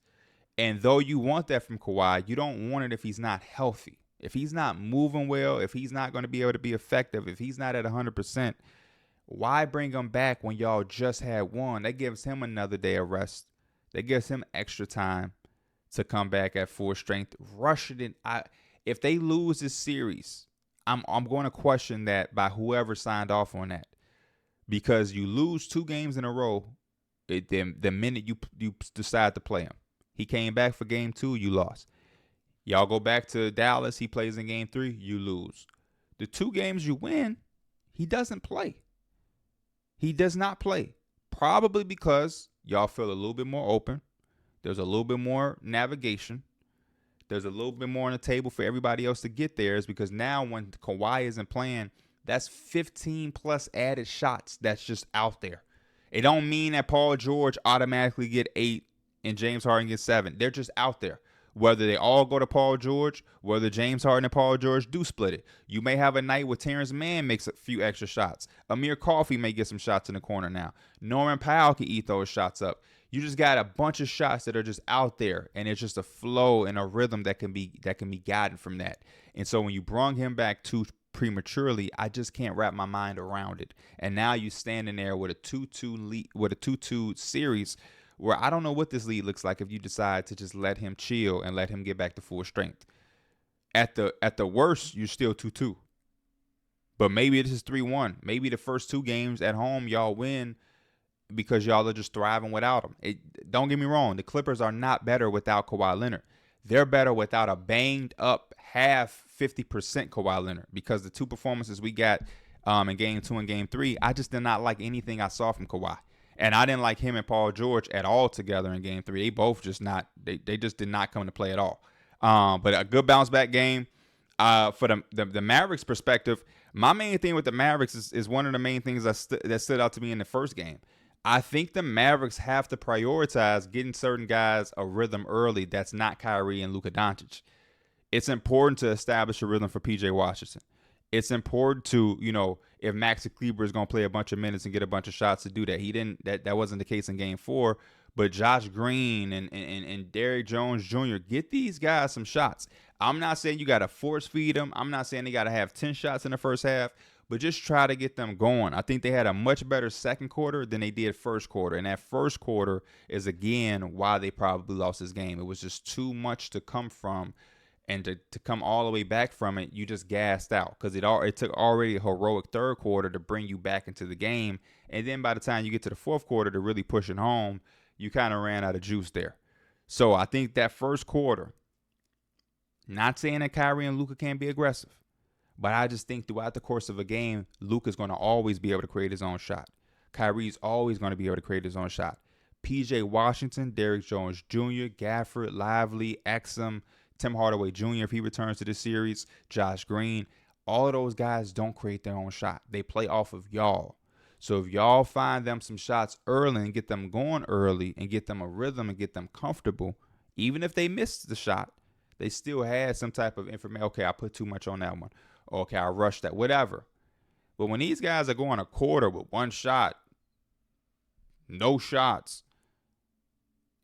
And though you want that from Kawhi, you don't want it if he's not healthy. If he's not moving well, if he's not going to be able to be effective, if he's not at 100%, why bring him back when y'all just had one? That gives him another day of rest. That gives him extra time to come back at full strength. Rush it in. If they lose this series, I'm going to question that by whoever signed off on that, because you lose 2 games in a row. The minute you decide to play him, he came back for game 2, you lost. Y'all go back to Dallas, he plays in game 3, you lose. The 2 games you win, he doesn't play. He does not play, probably because y'all feel a little bit more open. There's a little bit more navigation. There's a little bit more on the table for everybody else to get there, is because now when Kawhi isn't playing, that's 15-plus added shots that's just out there. It don't mean that Paul George automatically get 8 and James Harden gets 7. They're just out there. Whether they all go to Paul George, whether James Harden and Paul George do split it. You may have a night where Terrence Mann makes a few extra shots. Amir Coffey may get some shots in the corner now. Norman Powell can eat those shots up. You just got a bunch of shots that are just out there, and it's just a flow and a rhythm that can be gotten from that. And so when you brung him back too prematurely, I just can't wrap my mind around it. And now you standing there with a 2-2 lead, with a 2-2 series, where I don't know what this lead looks like if you decide to just let him chill and let him get back to full strength. At the worst, you're still 2-2. But maybe this is 3-1. Maybe the first 2 games at home y'all win because y'all are just thriving without him. Don't get me wrong. The Clippers are not better without Kawhi Leonard. They're better without a banged up half 50% Kawhi Leonard, because the 2 performances we got in game 2 and game 3, I just did not like anything I saw from Kawhi. And I didn't like him and Paul George at all together in game 3. They both just not, they just did not come to play at all. But a good bounce back game. For the Mavericks perspective, my main thing with the Mavericks is one of the main things that stood out to me in the first game. I think the Mavericks have to prioritize getting certain guys a rhythm early that's not Kyrie and Luka Doncic. It's important to establish a rhythm for PJ Washington. It's important to, if Maxi Kleber is going to play a bunch of minutes and get a bunch of shots, to do that. He didn't. That wasn't the case in game 4. But Josh Green and Derrick Jones Jr., get these guys some shots. I'm not saying you got to force feed them. I'm not saying they got to have 10 shots in the first half, but just try to get them going. I think they had a much better second quarter than they did first quarter. And that first quarter is, again, why they probably lost this game. It was just too much to come from. And to come all the way back from it, you just gassed out, because it took already a heroic third quarter to bring you back into the game. And then by the time you get to the fourth quarter to really push it home, you kind of ran out of juice there. So I think that first quarter, not saying that Kyrie and Luka can't be aggressive, but I just think throughout the course of a game, Luka's going to always be able to create his own shot. Kyrie's always going to be able to create his own shot. PJ Washington, Derrick Jones Jr., Gafford, Lively, Exum, Tim Hardaway Jr., if he returns to this series, Josh Green, all of those guys don't create their own shot. They play off of y'all. So if y'all find them some shots early and get them going early and get them a rhythm and get them comfortable, even if they missed the shot, they still had some type of information. Okay, I put too much on that one. Okay, I rushed that, whatever. But when these guys are going a quarter with one shot, no shots,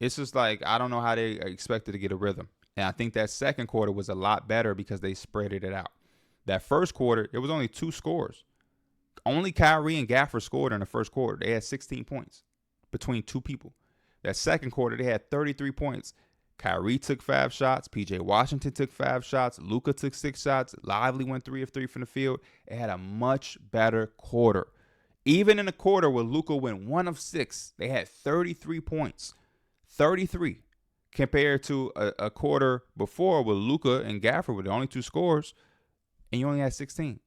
it's just like, I don't know how they expected to get a rhythm. And I think that second quarter was a lot better because they spread it out. That first quarter, it was only 2 scores. Only Kyrie and Gafford scored in the first quarter. They had 16 points between 2 people. That second quarter, they had 33 points. Kyrie took 5 shots. PJ Washington took 5 shots. Luka took 6 shots. Lively went 3 of 3 from the field. It had a much better quarter. Even in a quarter where Luka went 1 of 6, they had 33 points. 33 compared to a quarter before where Luka and Gafford were the only 2 scorers, and you only had 16.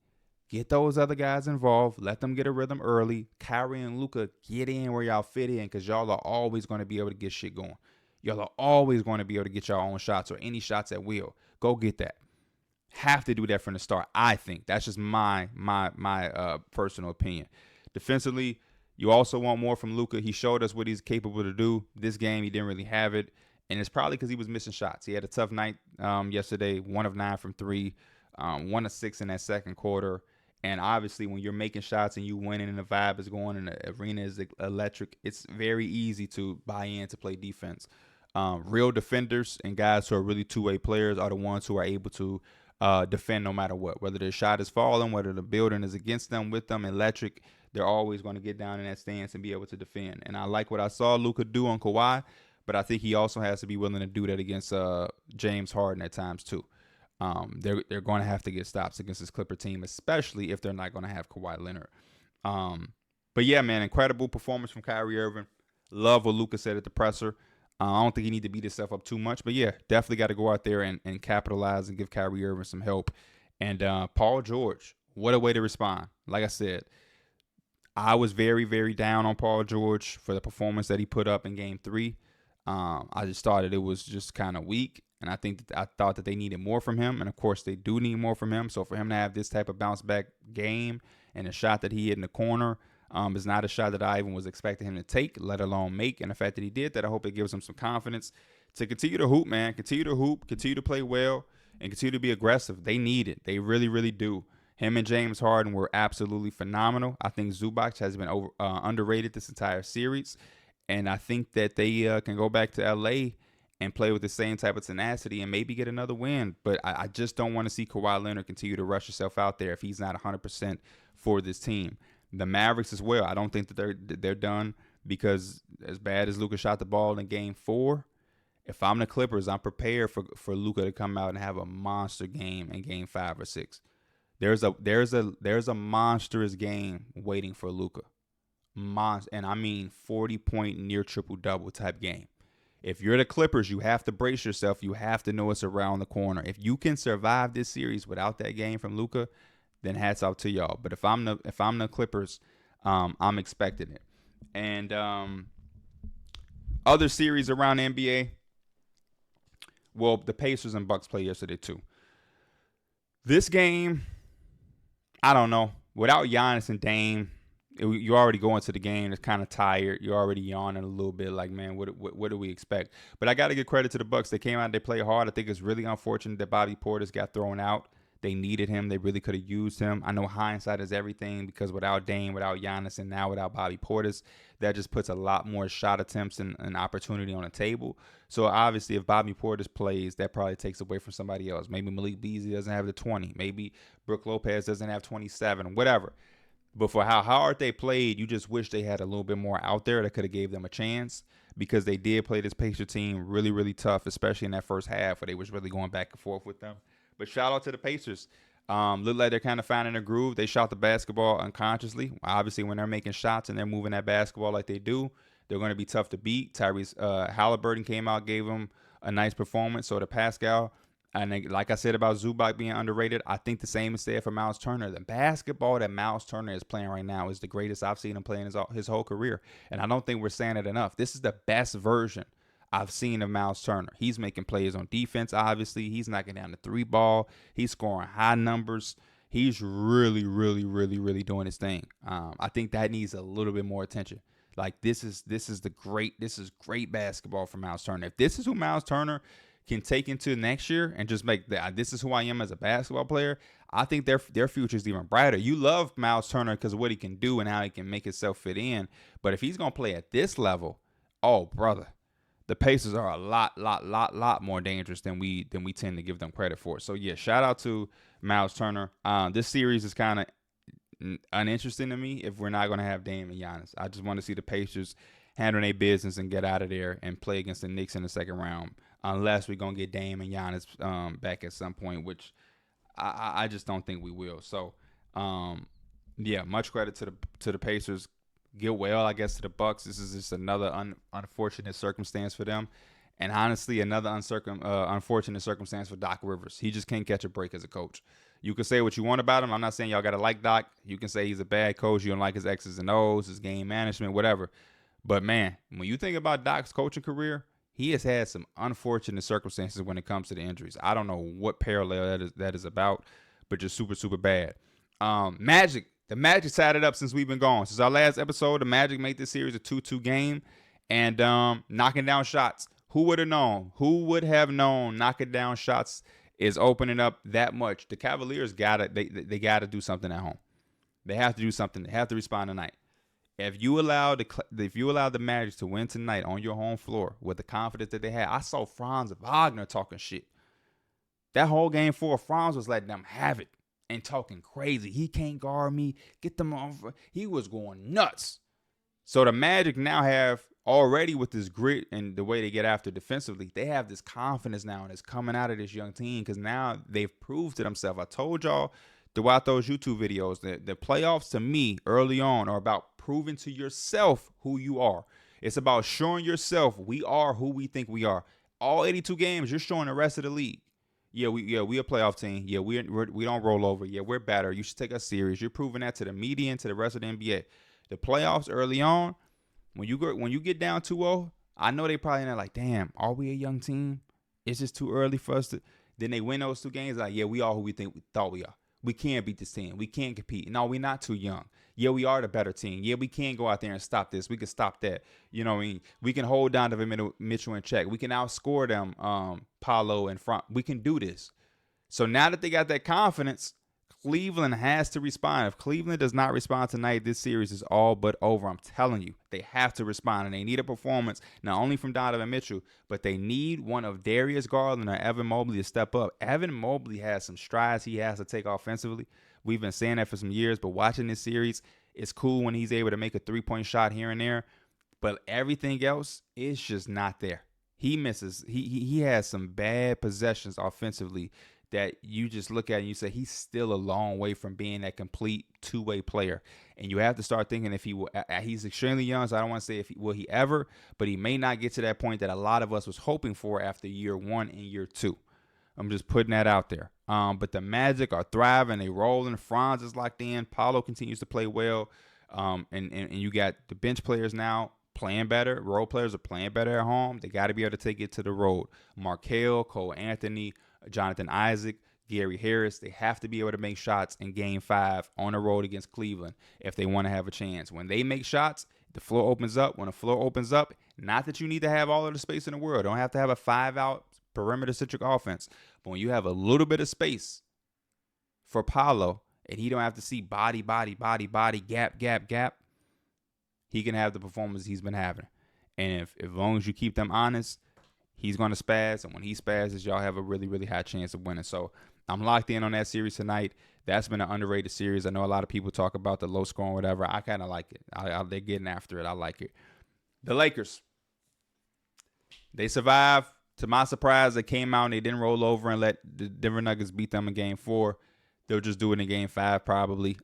Get those other guys involved. Let them get a rhythm early. Kyrie and Luka, get in where y'all fit in, because y'all are always going to be able to get shit going. Y'all are always going to be able to get your own shots or any shots at will. Go get that. Have to do that from the start, I think. That's just my personal opinion. Defensively, you also want more from Luka. He showed us what he's capable to do. This game, he didn't really have it. And it's probably because he was missing shots. He had a tough night yesterday, 1 of 9 from 3, 1 of 6 in that second quarter. And obviously, when you're making shots and you winning and the vibe is going and the arena is electric, it's very easy to buy in to play defense. Real defenders and guys who are really two-way players are the ones who are able to defend no matter what. Whether their shot is falling, whether the building is against them, with them, electric, they're always going to get down in that stance and be able to defend. And I like what I saw Luka do on Kawhi, but I think he also has to be willing to do that against James Harden at times too. They're going to have to get stops against this Clipper team, especially if they're not going to have Kawhi Leonard. But yeah, man, incredible performance from Kyrie Irving. Love what Luka said at the presser. I don't think he need to beat himself up too much, but yeah, definitely got to go out there and capitalize and give Kyrie Irving some help. And Paul George, what a way to respond. Like I said, I was very, very down on Paul George for the performance that he put up in Game 3. I just thought that it was just kind of weak, and I thought that they needed more from him, and of course they do need more from him. So for him to have this type of bounce back game and a shot that he hit in the corner is not a shot that I even was expecting him to take, let alone make. And the fact that he did that, I hope it gives him some confidence to continue to hoop, man. Continue to hoop, continue to play well, and continue to be aggressive. They need it. They really, really do. Him and James Harden were absolutely phenomenal. I think Zubac has been underrated this entire series. And I think that they can go back to L.A. and play with the same type of tenacity and maybe get another win. But I just don't want to see Kawhi Leonard continue to rush himself out there if he's not 100% for this team. The Mavericks as well, I don't think that they're done, because as bad as Luka shot the ball in Game 4, if I'm the Clippers, I'm prepared for Luka to come out and have a monster game in Game 5 or 6. There's a monstrous game waiting for Luka. And I mean 40-point near triple-double type game. If you're the Clippers, you have to brace yourself. You have to know it's around the corner. If you can survive this series without that game from Luka, then hats off to y'all. But if I'm the Clippers, I'm expecting it. And other series around the NBA, well, the Pacers and Bucks played yesterday too. This game, I don't know. Without Giannis and Dame, you already go into the game. It's kind of tired. You're already yawning a little bit. Like, man, what do we expect? But I got to give credit to the Bucks. They came out. They played hard. I think it's really unfortunate that Bobby Portis got thrown out. They needed him. They really could have used him. I know hindsight is everything, because without Dame, without Giannis, and now without Bobby Portis, that just puts a lot more shot attempts and opportunity on the table. So obviously, if Bobby Portis plays, that probably takes away from somebody else. Maybe Malik Beasley doesn't have the 20. Maybe Brook Lopez doesn't have 27, whatever. But for how hard they played, you just wish they had a little bit more out there that could have gave them a chance, because they did play this Pacer team really, really tough, especially in that first half where they was really going back and forth with them. But shout out to the Pacers. Look like they're kind of finding a groove. They shot the basketball unconsciously. Obviously, when they're making shots and they're moving that basketball like they do, they're going to be tough to beat. Tyrese Halliburton came out, gave them a nice performance. So to Pascal, and like I said about Zubac being underrated, I think the same is said for Miles Turner. The basketball that Miles Turner is playing right now is the greatest I've seen him play in his whole career. And I don't think we're saying it enough. This is the best version I've seen of Miles Turner. He's making plays on defense, obviously. He's knocking down the 3 ball. He's scoring high numbers. He's really, really, really, really doing his thing. I think that needs a little bit more attention. Like this is great basketball for Miles Turner. If this is who Miles Turner can take into next year and just make that this is who I am as a basketball player, I think their future is even brighter. You love Miles Turner because of what he can do and how he can make himself fit in. But if he's gonna play at this level, oh brother, the Pacers are a lot more dangerous than we tend to give them credit for. So yeah, shout out to Miles Turner. This series is kind of uninteresting to me if we're not going to have Dame and Giannis. I just want to see the Pacers handle their business and get out of there and play against the Knicks in the second round, unless we're going to get Dame and Giannis back at some point, which I just don't think we will. So, yeah, much credit to the Pacers. Get well, I guess, to the Bucks. This is just another unfortunate circumstance for them. And honestly, another unfortunate circumstance for Doc Rivers. He just can't catch a break as a coach. You can say what you want about him. I'm not saying y'all got to like Doc. You can say he's a bad coach. You don't like his X's and O's, his game management, whatever. But, man, when you think about Doc's coaching career, he has had some unfortunate circumstances when it comes to the injuries. I don't know what parallel that is about, but just super, super bad. Magic. The Magic sat it up since we've been gone. Since our last episode, the Magic made this series a 2-2 game and knocking down shots. Who would have known? Who would have known knocking down shots is opening up that much? The Cavaliers they gotta do something at home. They have to do something. They have to respond tonight. If you allow the Magic to win tonight on your home floor with the confidence that they had, I saw Franz Wagner talking shit. That whole game 4, Franz was letting them have it and talking crazy. He can't guard me. Get them off. He was going nuts. So the Magic now have already, with this grit and the way they get after defensively, they have this confidence now and it's coming out of this young team because now they've proved to themselves. I told y'all throughout those YouTube videos that the playoffs to me early on are about proving to yourself who you are. It's about showing yourself we are who we think we are. All 82 games, you're showing the rest of the league. We a playoff team. Yeah, we don't roll over. Yeah, we're better. You should take us serious. You're proving that to the media and to the rest of the NBA. The playoffs early on, when you get down 2-0, I know they probably not like, damn, are we a young team? It's just too early for us to. Then they win those 2 games. Like, yeah, we are who we thought we are. We can't beat this team. We can't compete. No, we're not too young. Yeah, we are the better team. Yeah, we can go out there and stop this. We can stop that. You know what I mean? We can hold Donovan Mitchell in check. We can outscore them, Paolo and front. We can do this. So now that they got that confidence, Cleveland has to respond. If Cleveland does not respond tonight, this series is all but over. I'm telling you, they have to respond, and they need a performance not only from Donovan Mitchell, but they need one of Darius Garland or Evan Mobley to step up. Evan Mobley has some strides he has to take offensively. We've been saying that for some years, but watching this series, it's cool when he's able to make a 3-point shot here and there, but everything else is just not there. He misses. He has some bad possessions offensively that you just look at and you say he's still a long way from being that complete two-way player. And you have to start thinking if he will. He's extremely young, so I don't want to say will he ever, but he may not get to that point that a lot of us was hoping for after year 1 and year 2. I'm just putting that out there. But the Magic are thriving. They rolling. Franz is locked in. Paolo continues to play well. And you got the bench players now playing better. Role players are playing better at home. They got to be able to take it to the road. Markelle, Cole Anthony, Jonathan Isaac, Gary Harris, they have to be able to make shots in Game 5 on the road against Cleveland if they want to have a chance. When they make shots, the floor opens up. When the floor opens up, not that you need to have all of the space in the world. Don't have to have a 5-out perimeter-centric offense. But when you have a little bit of space for Paolo and he don't have to see body, gap, he can have the performance he's been having. And if as long as you keep them honest, he's going to spaz, and when he spazzes, y'all have a really, really high chance of winning. So I'm locked in on that series tonight. That's been an underrated series. I know a lot of people talk about the low score and whatever. I kind of like it. They're getting after it. I like it. The Lakers, they survived. To my surprise, they came out and they didn't roll over and let the Denver Nuggets beat them in Game 4. They'll just do it in Game 5 probably.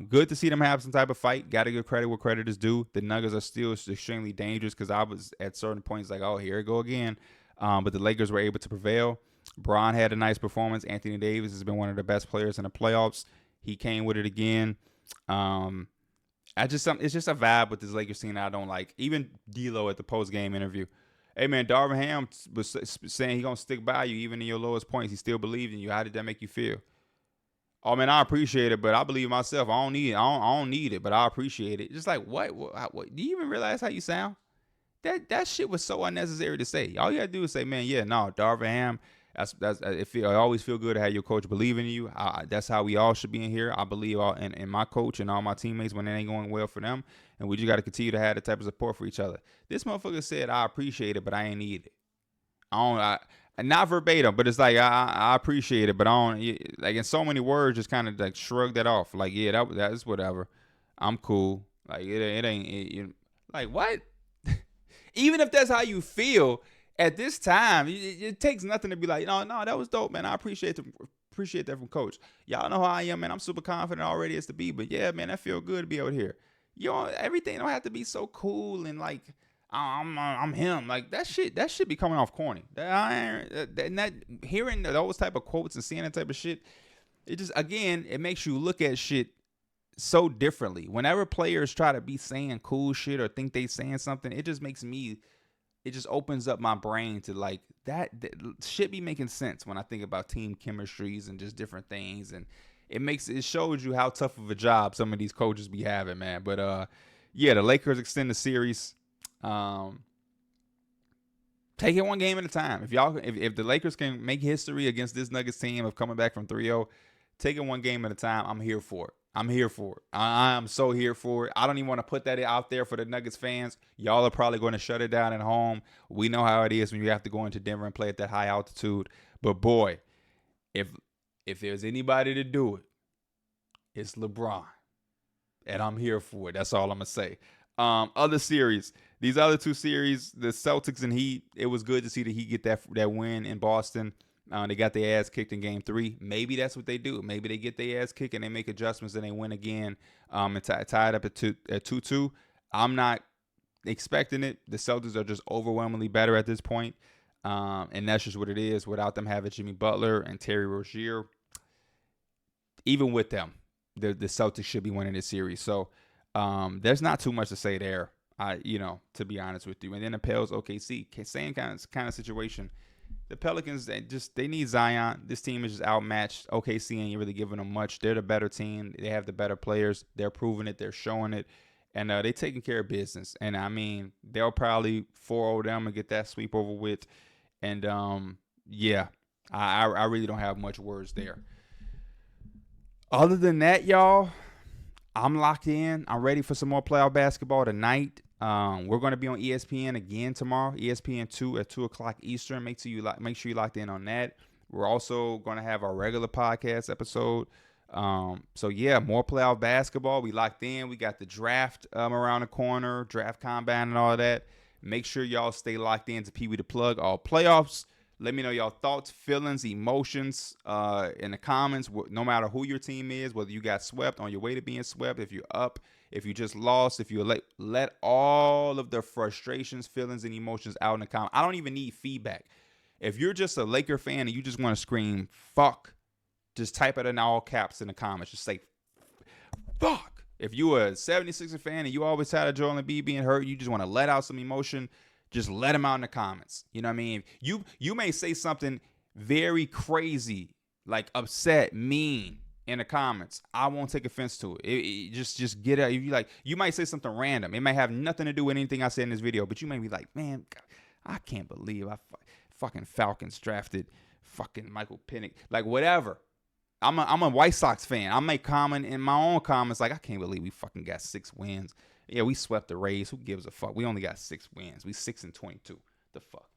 Good to see them have some type of fight. Got to give credit where credit is due. The Nuggets are still extremely dangerous because I was at certain points like, oh, here we go again. But the Lakers were able to prevail. Bron had a nice performance. Anthony Davis has been one of the best players in the playoffs. He came with it again. It's just a vibe with this Lakers team that I don't like. Even D'Lo at the post-game interview. Hey, man, Darvin Ham was saying he's going to stick by you even in your lowest points. He still believed in you. How did that make you feel? Oh, man, I appreciate it, but I believe myself. I don't need it. I don't need it, but I appreciate it. Just like, what? Do you even realize how you sound? That shit was so unnecessary to say. All you got to do is say, man, yeah, no, Darvin Ham, I always feel good to have your coach believe in you. That's how we all should be in here. I believe in my coach and all my teammates when it ain't going well for them. And we just got to continue to have the type of support for each other. This motherfucker said, I appreciate it, but I ain't need it. Not verbatim, but it's like, I appreciate it, but I don't, like in so many words, just kind of like shrug that off. Like, yeah, that's whatever. I'm cool. Like, it ain't, like, what? Even if that's how you feel, at this time, it takes nothing to be like, no, that was dope, man. I appreciate that from Coach. Y'all know how I am, man. I'm super confident already as to be, but yeah, man, that feel good to be out here. Everything don't have to be so cool and like I'm him. Like that shit be coming off corny. Hearing those type of quotes and seeing that type of shit, it just again it makes you look at shit so differently. Whenever players try to be saying cool shit or think they saying something, it just opens up my brain to like that shit be making sense when I think about team chemistries and just different things. And it shows you how tough of a job some of these coaches be having, man. But yeah, the Lakers extend the series. Take it one game at a time. If the Lakers can make history against this Nuggets team of coming back from 3-0, take it one game at a time. I'm here for it. I am so here for it. I don't even want to put that out there for the Nuggets fans. Y'all are probably going to shut it down at home. We know how it is when you have to go into Denver and play at that high altitude. But boy, if there's anybody to do it, it's LeBron. And I'm here for it. That's all I'm going to say. Other series. These other two series, the Celtics and Heat, it was good to see the Heat get that win in Boston. They got their ass kicked in game 3. Maybe that's what they do. Maybe they get their ass kicked and they make adjustments and they win again and tie it up at 2-2. I'm not expecting it. The Celtics are just overwhelmingly better at this point. And that's just what it is without them having Jimmy Butler and Terry Rozier. Even with them, the Celtics should be winning this series. So there's not too much to say there, to be honest with you. And then the Pels, OKC, same kind of situation. The Pelicans, they need Zion. This team is just outmatched. OKC ain't really giving them much. They're the better team. They have the better players. They're proving it. They're showing it. And they taking care of business. And, I mean, they'll probably 4-0 them and get that sweep over with. And, yeah, I really don't have much words there. Other than that, y'all, I'm locked in. I'm ready for some more playoff basketball tonight. We're going to be on ESPN again tomorrow, ESPN 2 at 2 o'clock Eastern. Make sure you locked in on that. We're also going to have our regular podcast episode. So yeah, more playoff basketball. We locked in. We got the draft around the corner, draft combine and all of that. Make sure y'all stay locked in to Pee Wee the Plug, all playoffs. Let me know y'all thoughts, feelings, emotions in the comments. No matter who your team is, whether you got swept, on your way to being swept, if you're up, if you just lost, if you're late, let all of the frustrations, feelings, and emotions out in the comments. I don't even need feedback. If you're just a Laker fan and you just want to scream, fuck, just type it in all caps in the comments. Just say, fuck. If you a 76er fan and you always tired of Joel Embiid being hurt, you just want to let out some emotion, just let them out in the comments. You know what I mean? You may say something very crazy, like upset, mean in the comments. I won't take offense to it. Just get it. If you might say something random. It might have nothing to do with anything I said in this video, but you may be like, man, I can't believe fucking Falcons drafted fucking Michael Penix. Like, whatever. I'm a White Sox fan. I make comment in my own comments like, I can't believe we fucking got 6 wins. Yeah, we swept the Rays. Who gives a fuck? We only got 6 wins. We 6-22. The fuck.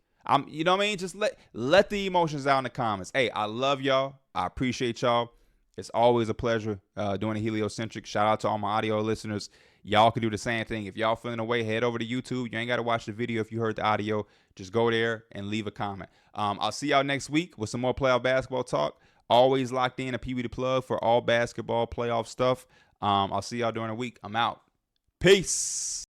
You know what I mean? Just let the emotions out in the comments. Hey, I love y'all. I appreciate y'all. It's always a pleasure doing a Heliocentric. Shout out to all my audio listeners. Y'all can do the same thing. If y'all feeling away, head over to YouTube. You ain't got to watch the video if you heard the audio. Just go there and leave a comment. I'll see y'all next week with some more playoff basketball talk. Always locked in at Pee Wee the Plug for all basketball playoff stuff. I'll see y'all during the week. I'm out. Peace.